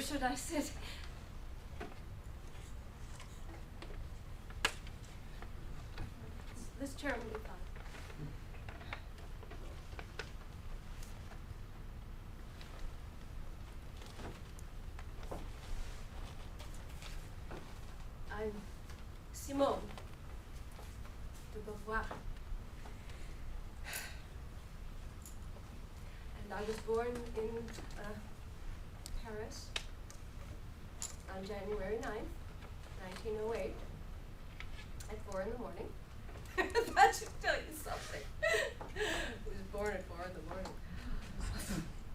should I sit? This chair will be fine. I'm Simone de Beauvoir. And I was born in Paris on January 9th, 1908, at 4 in the morning. That should tell you something. I was born at 4 in the morning.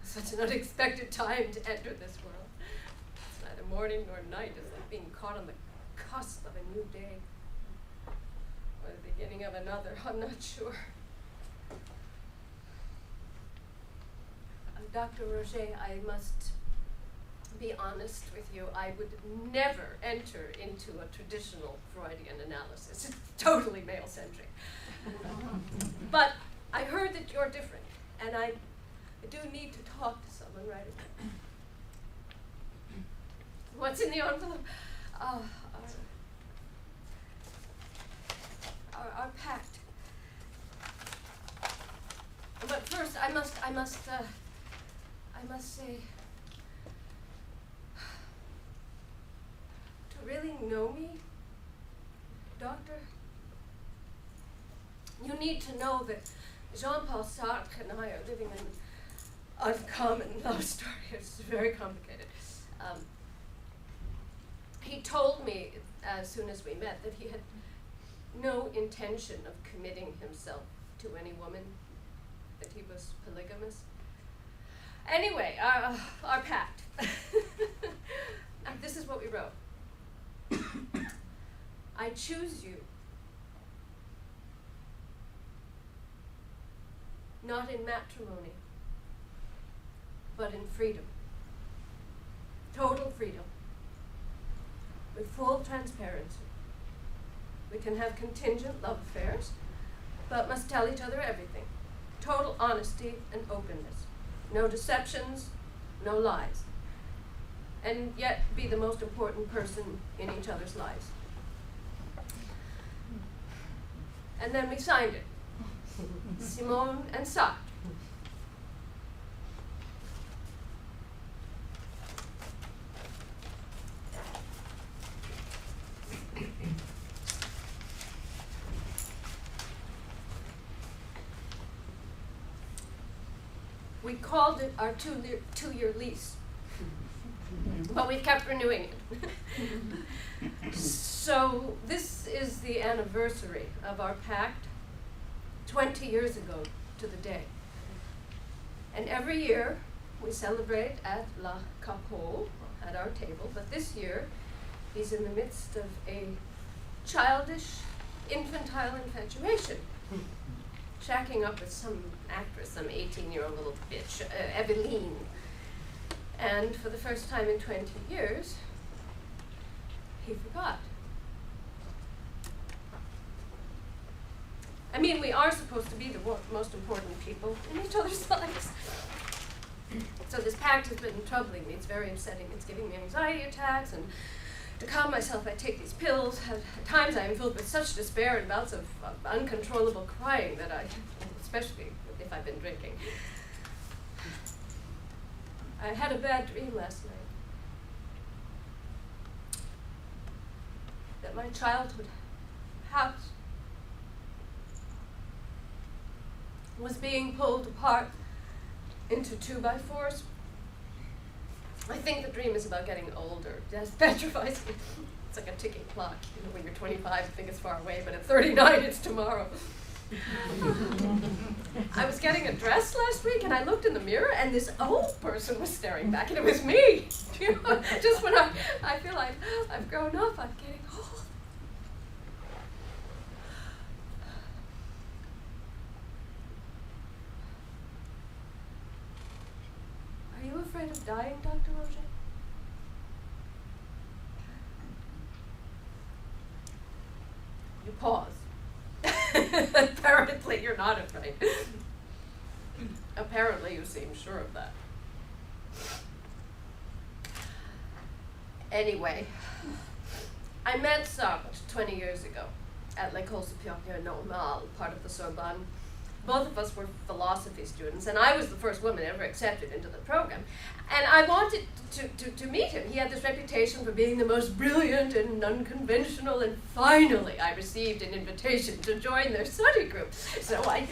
Such an unexpected time to enter this world. It's neither morning nor night. It's like being caught on the cusp of a new day, or the beginning of another. I'm not sure. Dr. Roger, I must be honest with you. I would never enter into a traditional Freudian analysis. It's totally male-centric. But I heard that you're different, and I do need to talk to someone right away. What's in the envelope? Our pact. But first, I must say, to really know me, Doctor, you need to know that Jean-Paul Sartre and I are living an uncommon love story. It's very complicated. He told me as soon as we met that he had no intention of committing himself to any woman, that he was polygamous. Anyway, our pact. This is what we wrote. I choose you, not in matrimony, but in freedom. Total freedom. With full transparency. We can have contingent love affairs, but must tell each other everything. Total honesty and openness. No deceptions, no lies. And yet be the most important person in each other's lives. And then we signed it. Simone and Sartre. We called it our two-year lease, but we've kept renewing it. So this is the anniversary of our pact, 20 years ago to the day. And every year we celebrate at La Capole, at our table, but this year he's in the midst of a childish, infantile infatuation. Shacking up with some actress, some 18-year-old little bitch, Eveline. And for the first time in 20 years, he forgot. I mean, we are supposed to be the most important people in each other's lives. So this pact has been troubling me. It's very upsetting. It's giving me anxiety attacks, and to calm myself, I take these pills. At times I am filled with such despair and bouts of uncontrollable crying that especially if I've been drinking. I had a bad dream last night. That my childhood house was being pulled apart into 2x4s. I think the dream is about getting older. That petrifies me. It's like a ticking clock. You know, when you're 25, you think it's far away, but at 39, it's tomorrow. I was getting a dress last week, and I looked in the mirror, and this old person was staring back, and it was me. You know, just when I feel like I've grown up, I'm getting old. Are you afraid of dying, Dr. Roger? You pause. Apparently you're not afraid. Apparently you seem sure of that. Anyway, I met Sartre 20 years ago at l'École Supérieure Normale, part of the Sorbonne. Both of us were philosophy students, and I was the first woman ever accepted into the program. And I wanted to meet him. He had this reputation for being the most brilliant and unconventional, and finally I received an invitation to join their study group. So I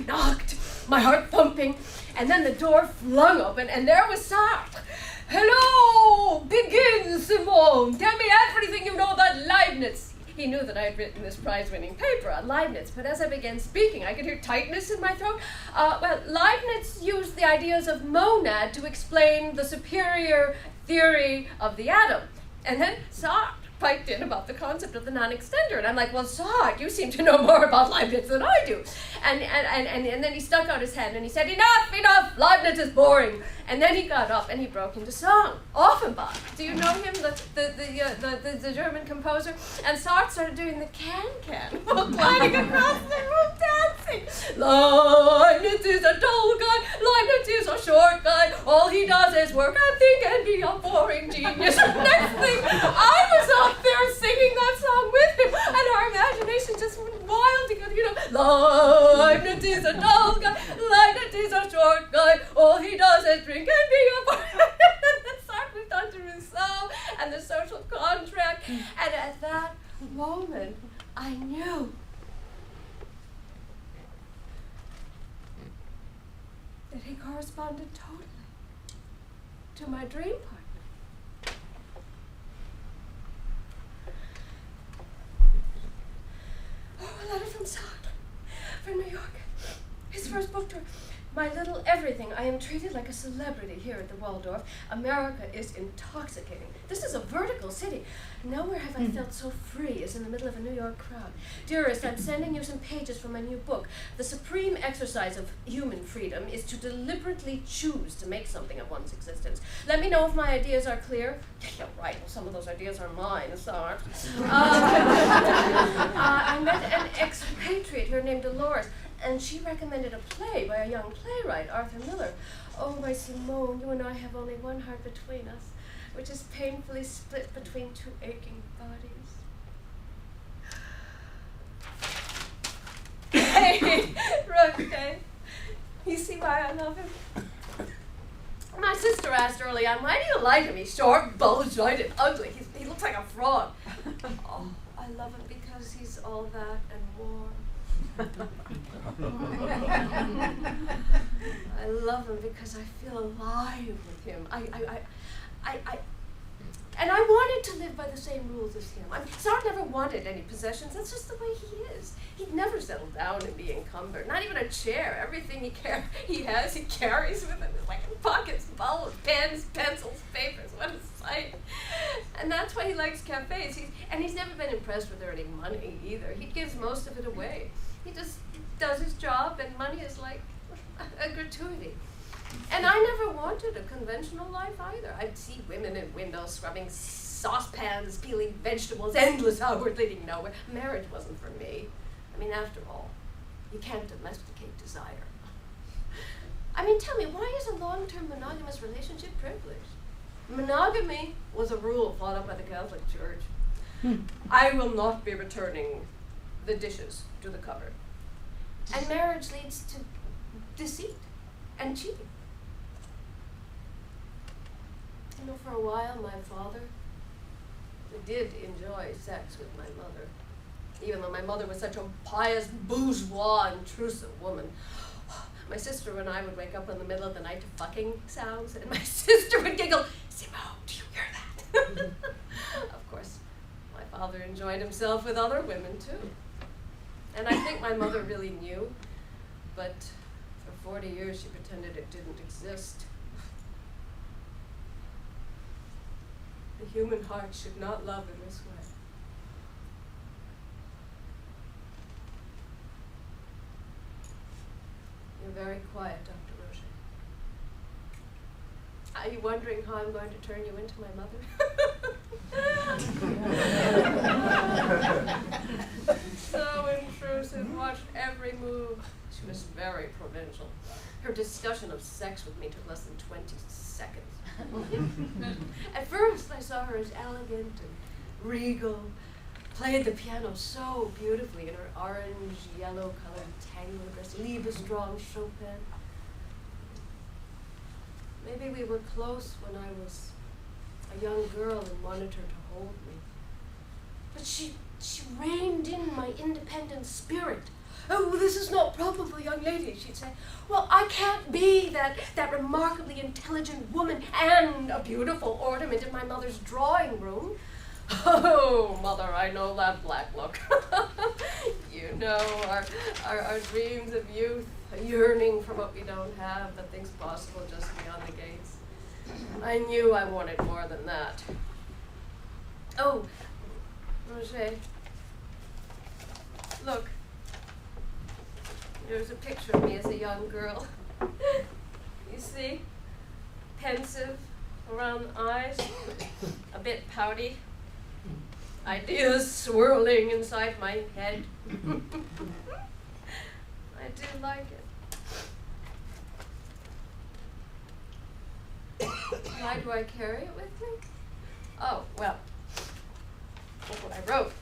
knocked, my heart thumping, and then the door flung open, and there was Sartre. "Hello! Begin, Simone! Tell me everything you know about Leibniz." He knew that I had written this prize-winning paper on Leibniz, but as I began speaking, I could hear tightness in my throat. Leibniz used the ideas of monad to explain the superior theory of the atom. And then Sartre piped in about the concept of the non-extender, and I'm like, "Well, Sartre, you seem to know more about Leibniz than I do." And then he stuck out his hand and he said, enough, Leibniz is boring." And then he got up and he broke into song, Offenbach. Do you know him, the German composer? And Sartre started doing the can-can, gliding across the room dancing. "Leibniz is a dull guy, Leibniz is a short guy, all he does is work and think and be a boring genius." Next thing, I was up there singing that song with him, and our imagination just went wild together, "Leibniz is a dull guy, Leibniz is a short guy, all he does is drink and be a boring." And Sartre moved on to Rousseau and the social contract, and at that moment, I knew that he corresponded totally to my dream partner. Oh, a letter from Sartre, from New York. His first book tour. "My little everything, I am treated like a celebrity here at the Waldorf. America is intoxicating. This is a vertical city. Nowhere have I felt so free as in the middle of a New York crowd. Dearest, I'm sending you some pages from my new book. The supreme exercise of human freedom is to deliberately choose to make something of one's existence. Let me know if my ideas are clear." Yeah, right, well, some of those ideas are mine, Sartre. I met an expatriate here named Dolores, and she recommended a play by a young playwright, Arthur Miller. Oh, my Simone, you and I have only one heart between us, which is painfully split between two aching bodies. Hey, okay. You see why I love him? My sister asked early on, "Why do you like him? He's short, bulge-jointed, ugly. He looks like a frog." Oh, I love him because he's all that and more. I love him because I feel alive with him. And I wanted to live by the same rules as him. Sartre never wanted any possessions. That's just the way he is. He'd never settle down and be encumbered. Not even a chair. Everything he has, he carries with him. Like pockets full of pens, pencils, papers. What a sight. And that's why he likes cafes. He's never been impressed with earning money either. He gives most of it away. He just does his job, and money is like a gratuity. And I never wanted a conventional life either. I'd see women in windows scrubbing saucepans, peeling vegetables, endless hours leading nowhere. Marriage wasn't for me. I mean, after all, you can't domesticate desire. I mean, tell me, why is a long-term monogamous relationship privileged? Monogamy was a rule thought up by the Catholic Church. I will not be returning the dishes to the cupboard. And marriage leads to deceit and cheating. You know, for a while, my father did enjoy sex with my mother, even though my mother was such a pious, bourgeois, intrusive woman. My sister and I would wake up in the middle of the night to fucking sounds, and my sister would giggle, "Simone, do you hear that?" Of course, my father enjoyed himself with other women, too. And I think my mother really knew, but for 40 years she pretended it didn't exist. The human heart should not love in this way. You're very quiet, Dr. Roche. Are you wondering how I'm going to turn you into my mother? So intrusive, watched every move. She was very provincial. Her discussion of sex with me took less than 20 seconds. At first, I saw her as elegant and regal, played the piano so beautifully in her orange-yellow-colored tango dress, Liebestraum Chopin. Maybe we were close when I was a young girl and wanted her to hold me. But she reined in my independent spirit. "Oh, this is not proper for a young lady," she'd say. "Well, I can't be that remarkably intelligent woman and a beautiful ornament in my mother's drawing room." Oh, Mother, I know that black look. You know, our dreams of youth, a yearning for what we don't have, that things possible just beyond the gates. I knew I wanted more than that. Oh, Roger, look. There's a picture of me as a young girl. You see? Pensive around the eyes, a bit pouty, ideas swirling inside my head. I do like it. Why do I carry it with me? Oh, well, look what I wrote.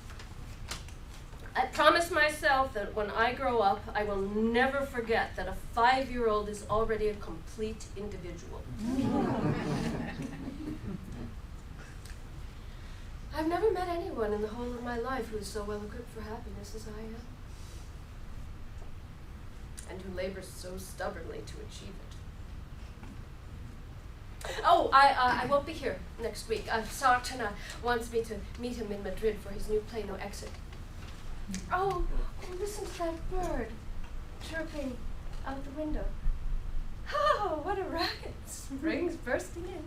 I promise myself that when I grow up, I will never forget that a 5-year-old is already a complete individual. I've never met anyone in the whole of my life who is so well equipped for happiness as I am, and who labors so stubbornly to achieve it. Oh, I won't be here next week. Sartana wants me to meet him in Madrid for his new play, No Exit. Oh, listen to that bird chirping out the window. Oh, what a racket. Spring's bursting in.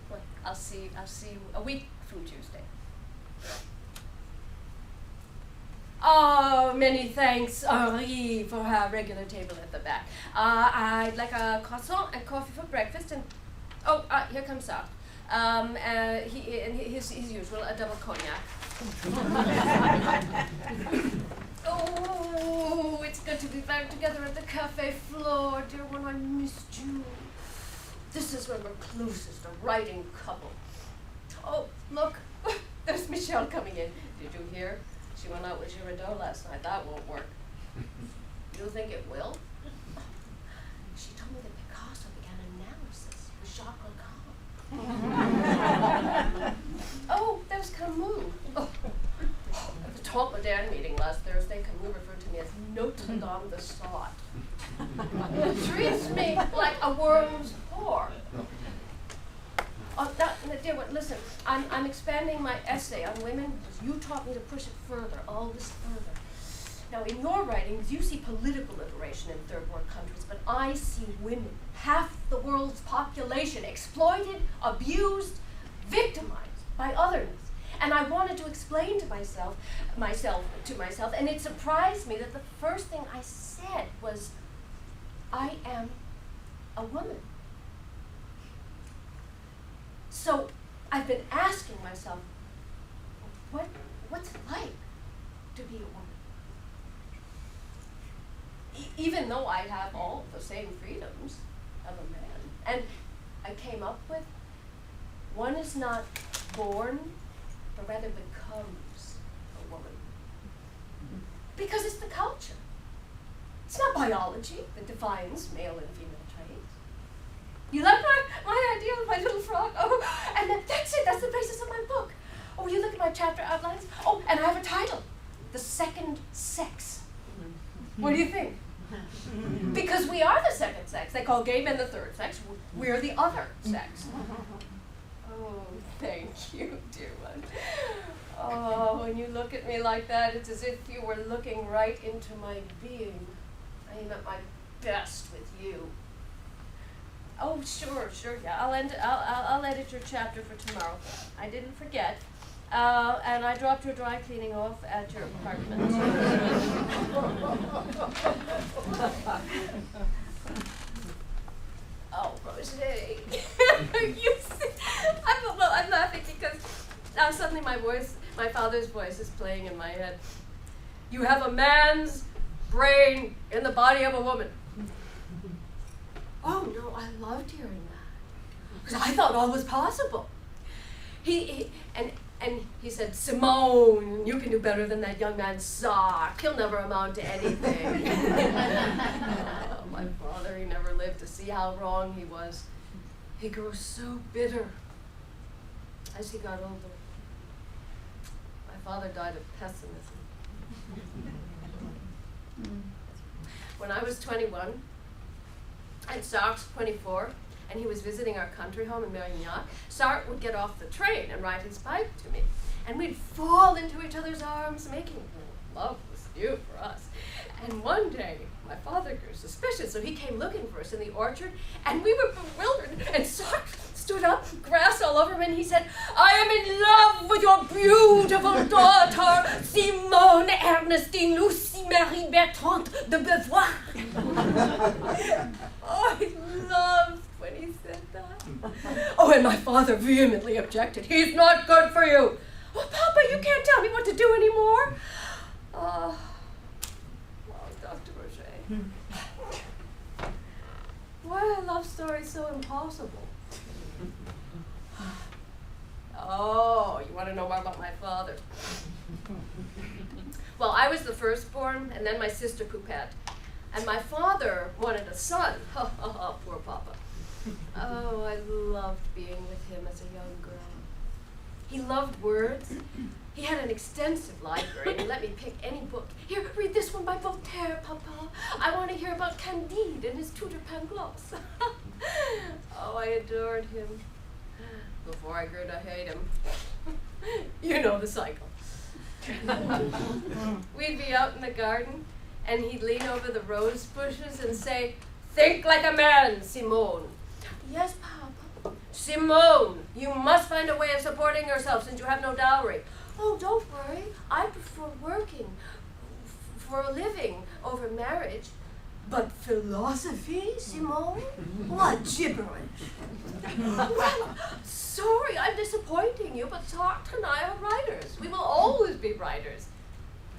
Well, I'll see you a week from Tuesday. Oh, many thanks, Henri, for her regular table at the back. I'd like a croissant and coffee for breakfast, and here comes Sartre. His usual, a double cognac. Oh, it's good to be back together at the cafe floor, dear one. I missed you. This is when we're closest, a writing couple. Oh, look, there's Michelle coming in. Did you hear? She went out with Girardot last night. That won't work. You think it will? She told me that Picasso began analysis with Jacques Lacan. Oh, there's Camus. Oh. At the Trente Moderne meeting last Thursday, Camus referred to me as Notre Dame de Sot. Treats me like a worm's whore. Oh, dear one, listen, I'm expanding my essay on women because you taught me to push it further, all this further. Now, in your writings, you see political liberation in third world countries, but I see women, half the world's population, exploited, abused, victimized by otherness. And I wanted to explain to myself, and it surprised me that the first thing I said was, I am a woman. So I've been asking myself, what's it like to be a woman? Even though I have all the same freedoms of a man. And I came up with, one is not born, but rather becomes a woman. Because it's the culture. It's not biology that defines male and female traits. You like my idea of my little frog? Oh, and that's it, that's the basis of my book. Oh, you look at my chapter outlines? Oh, and I have a title, The Second Sex. What do you think? Because we are the second sex. They call gay men the third sex. We're the other sex. Oh, thank you, dear one. Oh, when you look at me like that, it's as if you were looking right into my being. I am at my best with you. Oh, sure, yeah. I'll edit your chapter for tomorrow. I didn't forget. And I dropped your dry cleaning off at your apartment. Oh, Roger. You see, I'm laughing because now suddenly my father's voice is playing in my head. You have a man's brain in the body of a woman. Oh, no, I loved hearing that. because I thought all was possible. And he said, Simone, you can do better than that young man Sark. He'll never amount to anything. Oh, my father, he never lived to see how wrong he was. He grew so bitter as he got older. My father died of pessimism. When I was 21, and Sark's 24, and he was visiting our country home in Mérignac, Sark would get off the train and ride his bike to me. And we'd fall into each other's arms, making love was new for us. And one day, my father grew suspicious, so he came looking for us in the orchard, and we were bewildered. And Sark stood up, grass all over him, and he said, I am in love with your beautiful daughter, Simone Ernestine Lucie Marie Bertrand de Beauvoir. Oh, I loved when he said that. Oh, and my father vehemently objected. He's not good for you. Oh, Papa, you can't tell me what to do anymore. Oh, Dr. Roger. Why are love stories so impossible? Oh, you want to know more about my father? Well, I was the firstborn, and then my sister Poupette. And my father wanted a son. Poor Papa. Oh, I loved being with him as a young girl. He loved words. He had an extensive library, and he let me pick any book. Here, read this one by Voltaire, Papa. I want to hear about Candide and his tutor Pangloss. Oh, I adored him. Before I grew to hate him. You know the cycle. We'd be out in the garden, and he'd lean over the rose bushes and say, think like a man, Simone. Yes, Papa. Simone, you must find a way of supporting yourself since you have no dowry. Oh, don't worry. I prefer working for a living over marriage. But philosophy, Simone? What gibberish. Well, sorry, I'm disappointing you, but Sartre and I are writers. We will always be writers.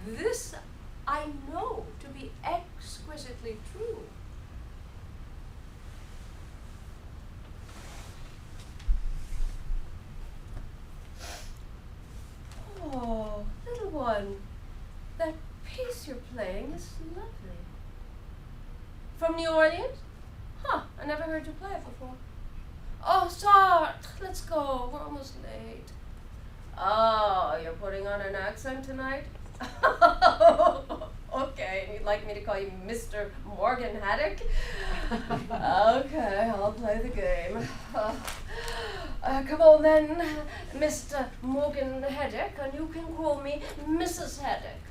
This I know to be exquisitely true. Oh, little one, that piece you're playing is lovely. From New Orleans? Huh, I never heard you play it before. Oh, Sartre, let's go. We're almost late. Oh, you're putting on an accent tonight? Okay, and you'd like me to call you Mr. Morgan Haddock? Okay, I'll play the game. Come on then, Mr. Morgan Haddock, and you can call me Mrs. Haddock.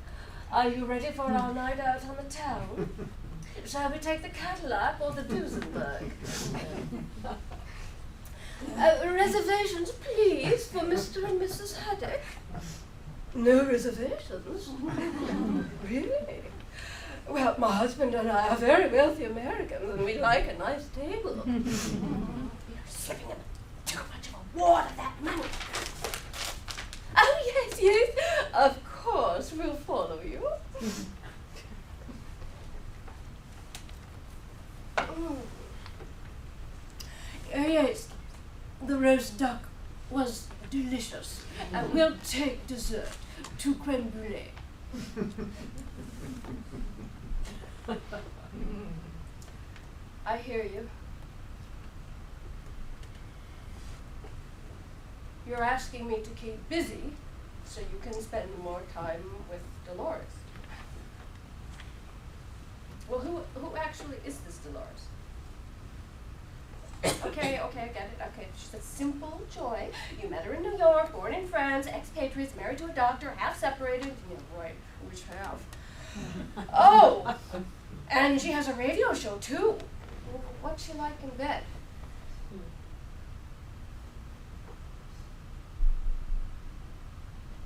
Are you ready for our night out on the town? Shall we take the Cadillac or the Duesenberg? Reservations, please, for Mr. and Mrs. Haddock. No reservations? Really? Well, my husband and I are very wealthy Americans, and we like a nice table. We are slipping in too much of a wad of that money. Oh, yes, yes. Of course, we'll follow you. Yes, the roast duck was delicious. We'll take dessert, 2 crème brûlée. I hear you. You're asking me to keep busy so you can spend more time with Dolores. Well, who actually is this Dolores? Okay, I get it. Okay, she's a simple joy. You met her in New York, born in France, expatriates, married to a doctor, half separated. Yeah, right, which half? Oh, and she has a radio show too. What's she like in bed?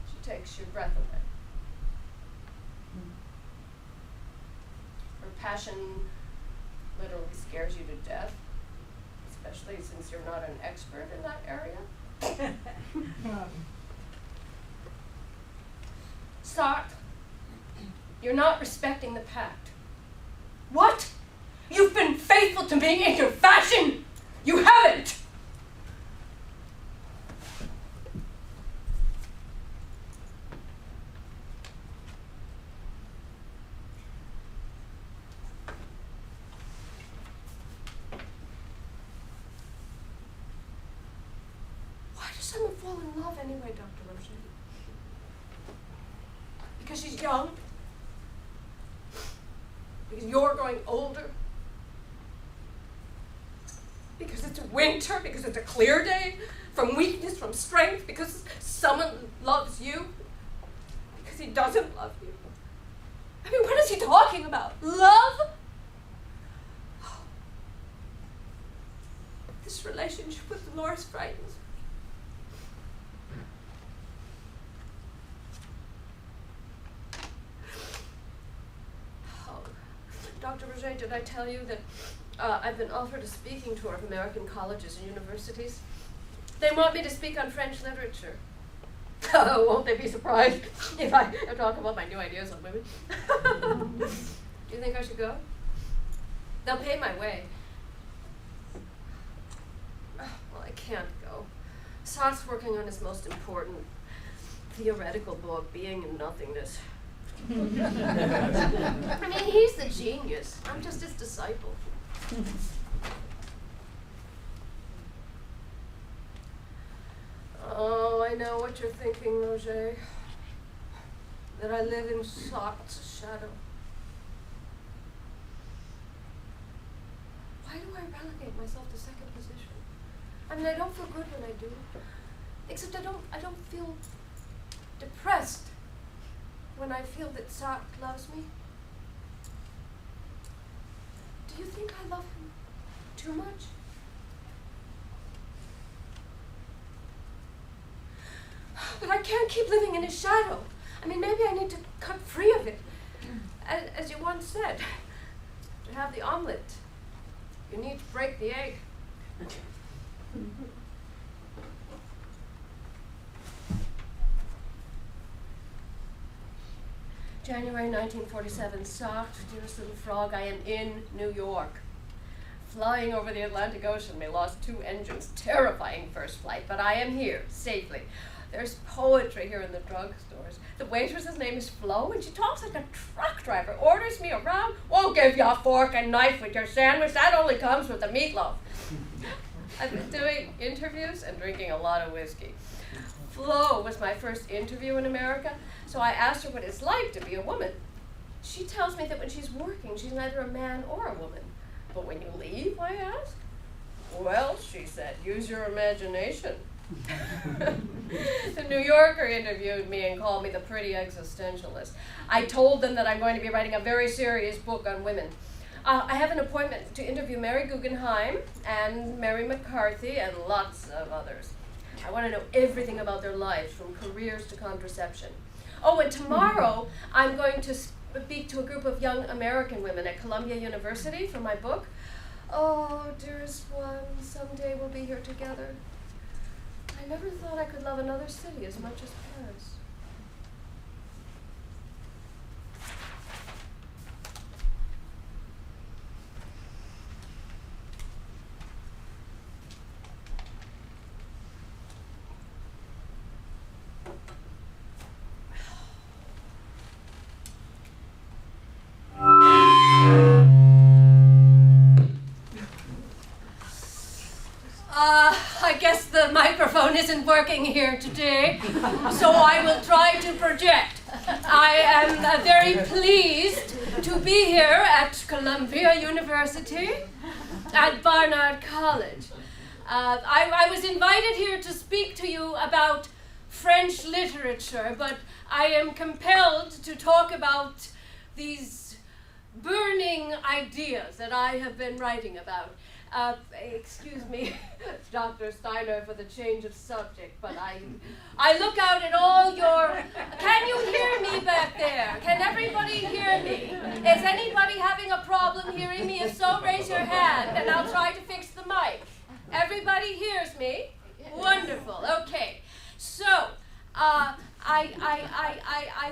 She takes your breath away. Her passion literally scares you to death. Especially since you're not an expert in that area. Sartre, you're not respecting the pact. What? You've been faithful to me in your fashion? You haven't! fall in love anyway, Dr. Roger? Because she's young? Because you're growing older? Because it's winter? Because it's a clear day? From weakness, from strength? Because someone loves you? Because he doesn't love you? I mean, what is he talking about? Love? This relationship with Dolores frightens me. Oh, Dr. Roger, did I tell you that I've been offered a speaking tour of American colleges and universities? They want me to speak on French literature. Oh, won't they be surprised if I talk about my new ideas on women? Do you think I should go? They'll pay my way. Well, I can't go. Sartre's working on his most important theoretical book, Being and Nothingness. I mean, he's the genius. I'm just his disciple. Oh, I know what you're thinking, Roger. That I live in Sartre's shadow. Why do I relegate myself to second position? I mean, I don't feel good when I do. Except I don't feel depressed when I feel that Sartre loves me. Do you think I love him too much? But I can't keep living in his shadow. I mean, maybe I need to cut free of it. As you once said, to have the omelet, you need to break the egg. January 1947, Sartre, dearest little frog, I am in New York. Flying over the Atlantic Ocean, we lost 2 engines, terrifying first flight, but I am here, safely. There's poetry here in the drugstores. The waitress's name is Flo, and she talks like a truck driver, orders me around, won't give you a fork and knife with your sandwich, that only comes with the meatloaf. I've been doing interviews and drinking a lot of whiskey. Flo was my first interview in America, so I asked her what it's like to be a woman. She tells me that when she's working, she's neither a man or a woman. But when you leave, I asked? Well, she said, use your imagination. The New Yorker interviewed me and called me the pretty existentialist. I told them that I'm going to be writing a very serious book on women. I have an appointment to interview Mary Guggenheim and Mary McCarthy and lots of others. I want to know everything about their lives, from careers to contraception. Oh, and tomorrow I'm going to speak to a group of young American women at Columbia University for my book. Oh, dearest one, someday we'll be here together. I never thought I could love another city as much as Paris. I guess the microphone isn't working here today, so I will try to project. I am very pleased to be here at Columbia University, at Barnard College. I was invited here to speak to you about French literature, but I am compelled to talk about these burning ideas that I have been writing about. Excuse me, Dr. Steiner, for the change of subject, but I look out at all your... Can you hear me back there? Can everybody hear me? Is anybody having a problem hearing me? If so, raise your hand, and I'll try to fix the mic. Everybody hears me? Wonderful, okay. So, I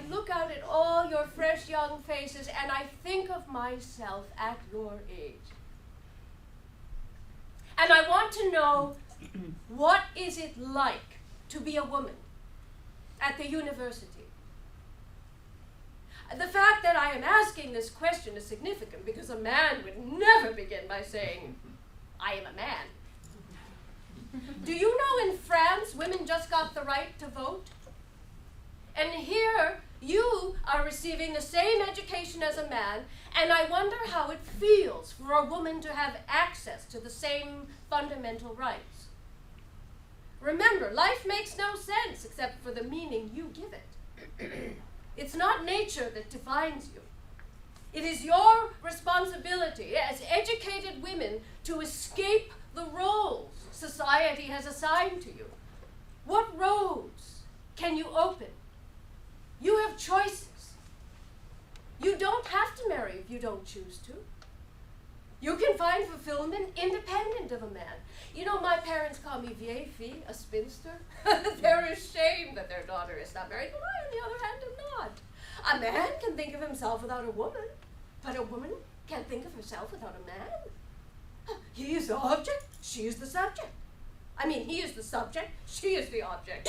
look out at all your fresh young faces, and I think of myself at your age. And I want to know, what is it like to be a woman at the university? The fact that I am asking this question is significant because a man would never begin by saying, I am a man. Do you know in France, women just got the right to vote? And here, you are receiving the same education as a man, and I wonder how it feels for a woman to have access to the same fundamental rights. Remember, life makes no sense except for the meaning you give it. It's not nature that defines you. It is your responsibility as educated women to escape the roles society has assigned to you. What roads can you open? You have choices. You don't have to marry if you don't choose to. You can find fulfillment independent of a man. You know, my parents call me vieille fille, a spinster. They're ashamed that their daughter is not married, but I, on the other hand, am not. A man can think of himself without a woman, but a woman can't think of herself without a man. He is the object, she is the subject. I mean, he is the subject, she is the object.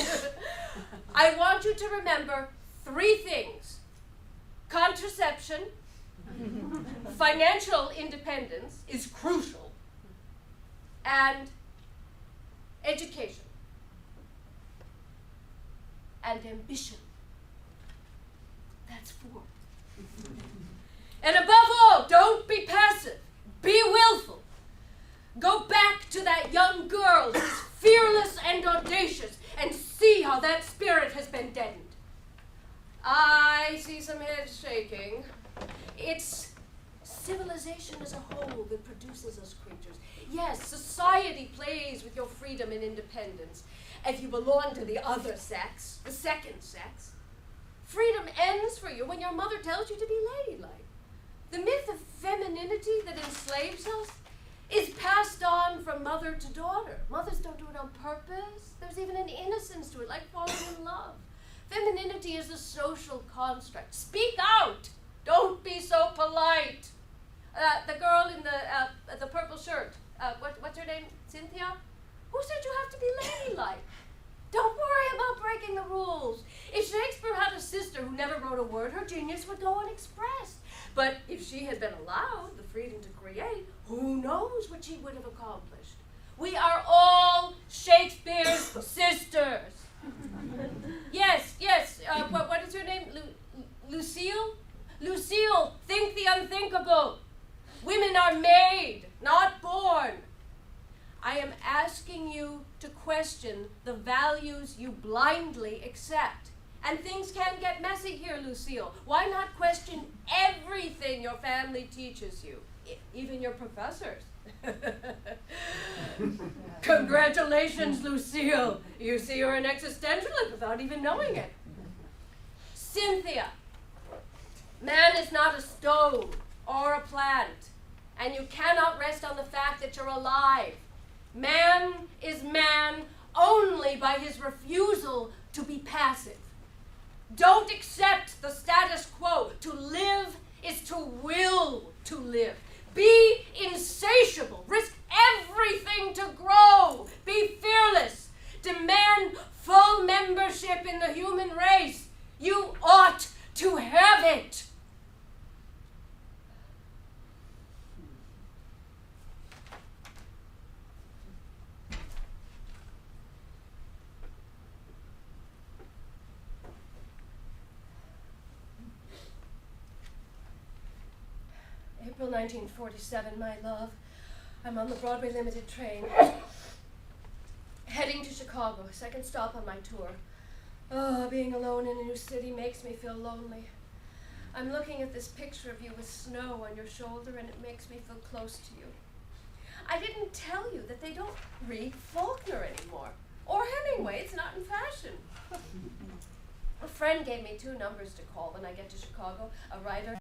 I want you to remember 3 things: contraception, financial independence is crucial, and education, and ambition. That's 4. And above all, don't be passive. Be willful. Go back to that young girl who's fearless and audacious and see how that spirit has been deadened. I see some heads shaking. It's civilization as a whole that produces us creatures. Yes, society plays with your freedom and independence. If you belong to the other sex, the second sex, freedom ends for you when your mother tells you to be ladylike. The myth of femininity that enslaves us is passed on from mother to daughter. Mothers don't do it on purpose. There's even an innocence to it, like falling in love. Femininity is a social construct. Speak out. Don't be so polite. The girl in the purple shirt, what's her name? Cynthia? Who said you have to be ladylike? Don't worry about breaking the rules. If Shakespeare had a sister who never wrote a word, her genius would go unexpressed. But if she had been allowed the freedom to create, who knows what she would have accomplished? We are all Shakespeare's sisters. Yes, what is her name? Lucille? Lucille, think the unthinkable. Women are made, not born. I am asking you to question the values you blindly accept. And things can get messy here, Lucille. Why not question everything your family teaches you, even your professors? Congratulations, Lucille. You see you're an existentialist without even knowing it. Cynthia, man is not a stone or a plant, and you cannot rest on the fact that you're alive. Man is man only by his refusal to be passive. Don't accept the status quo. To live is to will to live. Be insatiable. Risk everything to grow. Be fearless. Demand full membership in the human race. You ought to have it. April 1947, my love. I'm on the Broadway Limited train, heading to Chicago, 2nd stop on my tour. Oh, being alone in a new city makes me feel lonely. I'm looking at this picture of you with snow on your shoulder, and it makes me feel close to you. I didn't tell you that they don't read Faulkner anymore, or Hemingway. It's not in fashion. A friend gave me 2 numbers to call when I get to Chicago, a writer